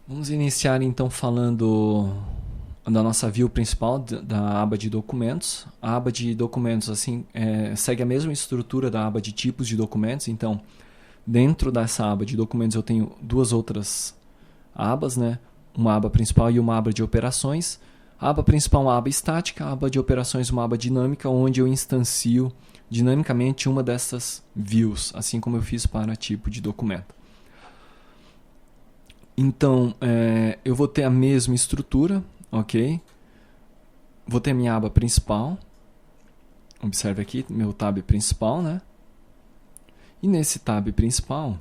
Vamos iniciar então falando da nossa view principal, da aba de documentos. A aba de documentos assim, segue a mesma estrutura da aba de tipos de documentos. Então, dentro dessa aba de documentos eu tenho duas outras abas, né? Uma aba principal e uma aba de operações. A aba principal é uma aba estática, a aba de operações é uma aba dinâmica, onde eu instancio dinamicamente uma dessas views, assim como eu fiz para tipo de documento. Então, eu vou ter a mesma estrutura, ok? Vou ter a minha aba principal. Observe aqui, meu tab principal, né? E nesse tab principal...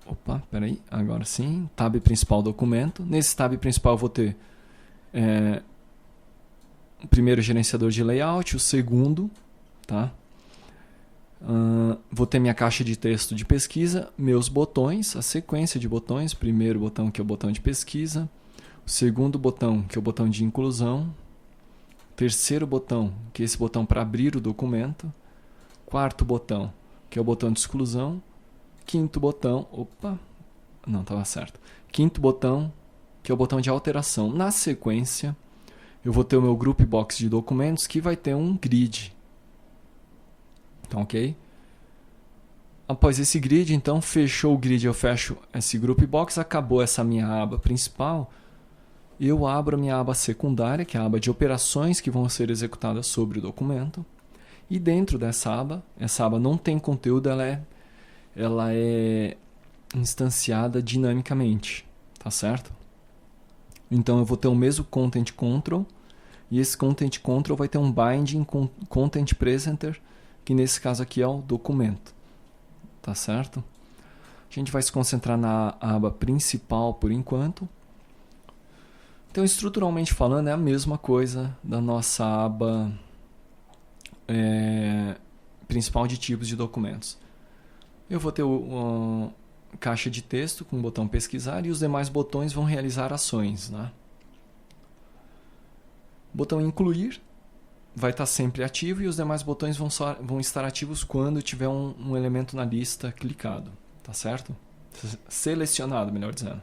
Opa, peraí, agora sim. Tab principal documento. Nesse tab principal eu vou ter o primeiro gerenciador de layout, o segundo, tá? Vou ter minha caixa de texto de pesquisa, meus botões, a sequência de botões. Primeiro botão, que é o botão de pesquisa. O segundo botão, que é o botão de inclusão. Terceiro botão, que é esse botão para abrir o documento. Quarto botão, que é o botão de exclusão. Quinto botão, não estava certo. Quinto botão, que é o botão de alteração. Na sequência, eu vou ter o meu group box de documentos, que vai ter um grid. Então, ok? Após esse grid, então, fechou o grid, eu fecho esse group box, acabou essa minha aba principal, eu abro a minha aba secundária, que é a aba de operações que vão ser executadas sobre o documento. E dentro dessa aba, essa aba não tem conteúdo, ela é instanciada dinamicamente, tá certo? Então eu vou ter o mesmo Content Control, e esse Content Control vai ter um binding com Content Presenter, que nesse caso aqui é o documento, tá certo? A gente vai se concentrar na aba principal por enquanto. Então, estruturalmente falando, é a mesma coisa da nossa aba principal de tipos de documentos. Eu vou ter caixa de texto com o botão pesquisar e os demais botões vão realizar ações, né? O botão incluir vai estar sempre ativo e os demais botões vão estar ativos quando tiver um elemento na lista clicado, tá certo? Selecionado, melhor dizendo.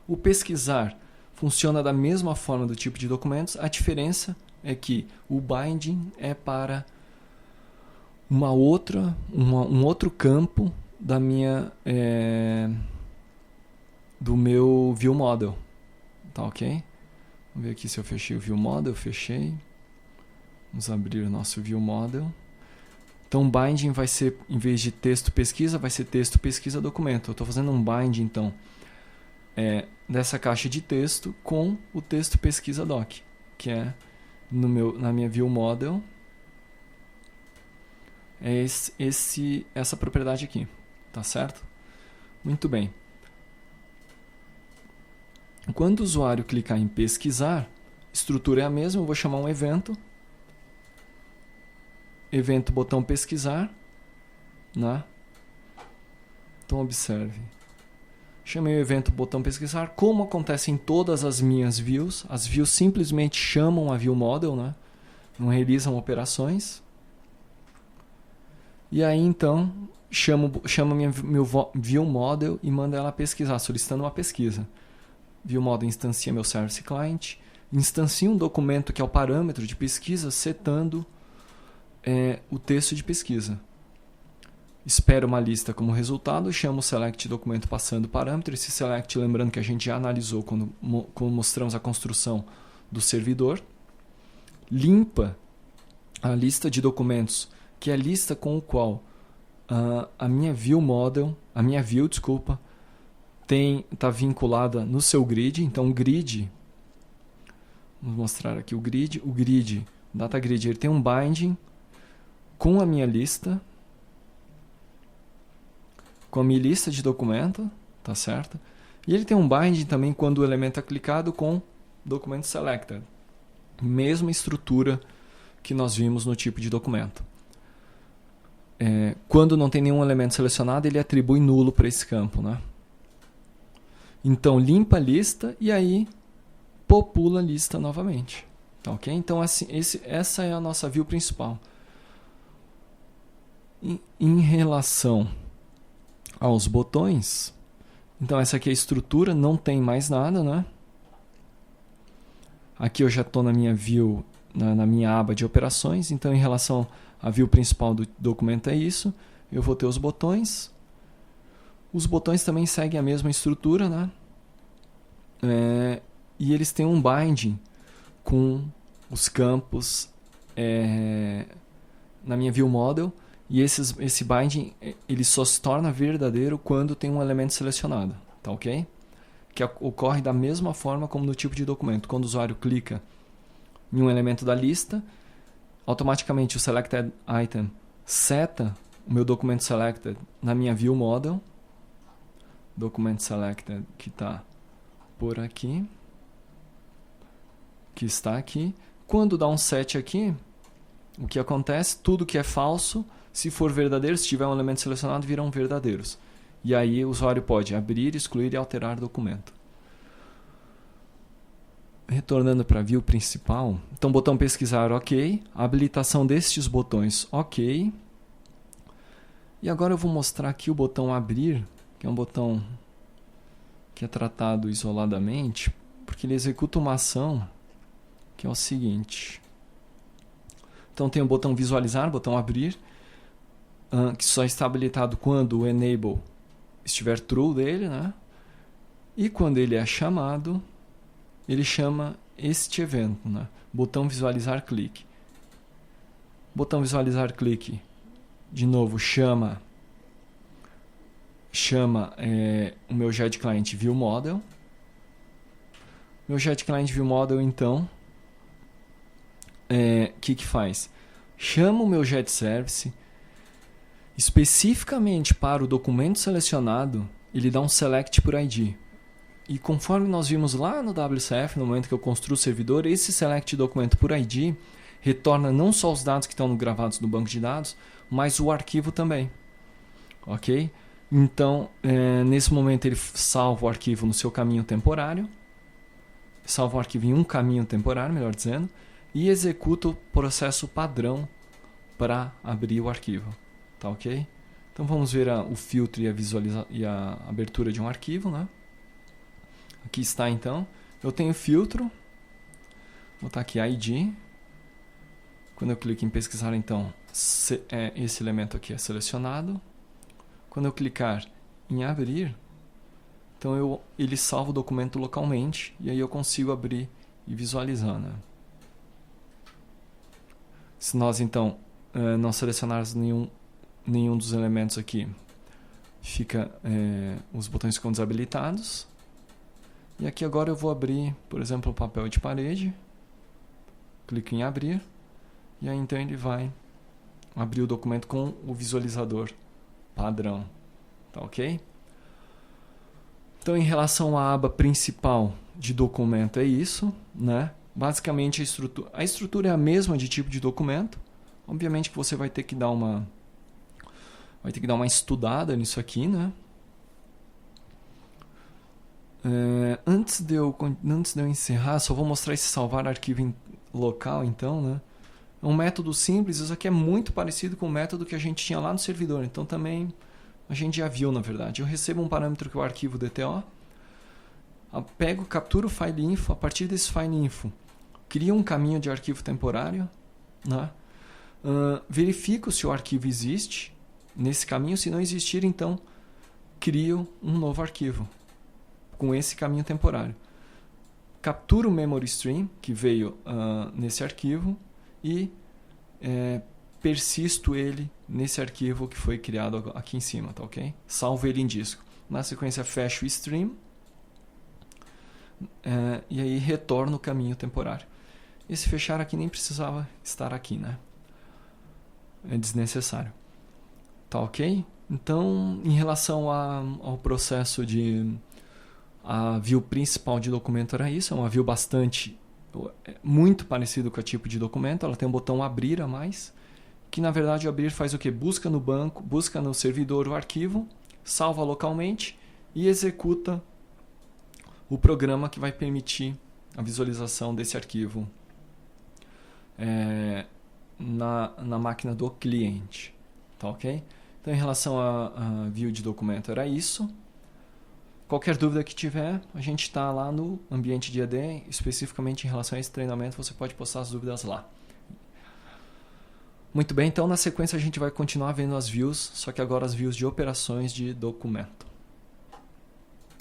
O pesquisar funciona da mesma forma do tipo de documentos, a diferença é que o binding é para um outro campo do meu view model, tá ok? Vamos ver aqui se eu fechei o view model. Fechei. Vamos abrir o nosso view model. Então o binding vai ser, em vez de texto pesquisa, vai ser texto pesquisa documento. Eu estou fazendo um binding então dessa caixa de texto com o texto pesquisa doc, que é na minha view model. É essa propriedade aqui, tá certo? Muito bem. Quando o usuário clicar em pesquisar, a estrutura é a mesma, eu vou chamar um evento. Evento botão pesquisar, né? Então observe. Chamei o evento botão pesquisar, como acontece em todas as minhas views. As views simplesmente chamam a view model, né? Não realizam operações. E aí então chamo meu view model e mando ela pesquisar, solicitando uma pesquisa. View model instancia meu service client, instancia um documento que é o parâmetro de pesquisa, setando o texto de pesquisa. Espero uma lista como resultado, chamo o select documento passando o parâmetro. Esse select, lembrando que a gente já analisou quando mostramos a construção do servidor. Limpa a lista de documentos, que é a lista com o qual a minha view, está vinculada no seu grid. Então o grid, vamos mostrar aqui o grid, data grid, ele tem um binding com a minha lista, de documento, tá certo? E ele tem um binding também quando o elemento é clicado com documento selected, mesma estrutura que nós vimos no tipo de documento. Quando não tem nenhum elemento selecionado, ele atribui nulo para esse campo, né? Então limpa a lista e aí popula a lista novamente, tá ok? Então assim, essa é a nossa view principal. Em relação aos botões, Então essa aqui é a estrutura, não tem mais nada, né? Aqui eu já estou na minha view, na minha aba de operações, então em relação à view principal do documento é isso. Eu vou ter os botões. Os botões também seguem a mesma estrutura, né? E eles têm um binding com os campos na minha view model, e esse binding ele só se torna verdadeiro quando tem um elemento selecionado, tá ok? Que ocorre da mesma forma como no tipo de documento. Quando o usuário clica em um elemento da lista, automaticamente o selected item seta o meu documento selected na minha view model, documento selected que está por aqui, que está aqui. Quando dá um set aqui, o que acontece? Tudo que é falso, se for verdadeiro, se tiver um elemento selecionado, viram verdadeiros. E aí o usuário pode abrir, excluir e alterar o documento. Retornando para a view principal, então botão pesquisar, ok. A habilitação destes botões, ok. E agora eu vou mostrar aqui o botão abrir, que é um botão que é tratado isoladamente, porque ele executa uma ação que é o seguinte. Então tem o botão visualizar, botão abrir, que só está habilitado quando o enable estiver true dele, né? E quando ele é chamado, ele chama este evento, né? Botão visualizar clique. Botão visualizar clique, de novo, chama o meu Jet Client View Model. Meu Jet Client View Model, então, que faz? Chama o meu Jet Service especificamente para o documento selecionado, ele dá um select por ID. E conforme nós vimos lá no WCF, no momento que eu construo o servidor, esse select documento por ID retorna não só os dados que estão gravados no banco de dados, mas o arquivo também. Ok? Então, nesse momento ele salva o arquivo no seu caminho temporário, salva o arquivo em um caminho temporário, melhor dizendo, e executa o processo padrão para abrir o arquivo. Tá ok? Então vamos ver o filtro e a abertura de um arquivo, né? Aqui está então. Eu tenho filtro. Vou botar aqui ID. Quando eu clico em pesquisar, então, esse elemento aqui é selecionado. Quando eu clicar em abrir, então ele salva o documento localmente e aí eu consigo abrir e visualizar, né? Se nós então não selecionarmos nenhum dos elementos aqui, os botões ficam desabilitados. E aqui agora eu vou abrir, por exemplo, o papel de parede. Clico em abrir. E aí então ele vai abrir o documento com o visualizador padrão. Tá ok? Então, em relação à aba principal de documento, é isso, né? Basicamente, a estrutura é a mesma de tipo de documento. Obviamente que você vai ter que dar uma estudada nisso aqui, né? Antes de eu encerrar, só vou mostrar esse salvar arquivo local, então, né? É um método simples, isso aqui é muito parecido com o método que a gente tinha lá no servidor, então também a gente já viu, na verdade. Eu recebo um parâmetro que é o arquivo DTO, pego, capturo o file info, a partir desse file info, crio um caminho de arquivo temporário, né? Verifico se o arquivo existe nesse caminho, se não existir, então crio um novo arquivo com esse caminho temporário. Capturo o memory stream que veio nesse arquivo e persisto ele nesse arquivo que foi criado aqui em cima, tá ok? Salvo ele em disco. Na sequência fecho o stream e aí retorno o caminho temporário. Esse fechar aqui nem precisava estar aqui, né? É desnecessário. Tá ok? Então, em relação ao processo a view principal de documento era isso, é uma view muito parecido com o tipo de documento, ela tem um botão abrir a mais, que na verdade o abrir faz o que? Busca no banco, busca no servidor o arquivo, salva localmente e executa o programa que vai permitir a visualização desse arquivo na máquina do cliente. Tá ok? Então, em relação a view de documento era isso. Qualquer dúvida que tiver, a gente está lá no ambiente de EAD, especificamente em relação a esse treinamento, você pode postar as dúvidas lá. Muito bem, então na sequência a gente vai continuar vendo as views, só que agora as views de operações de documento.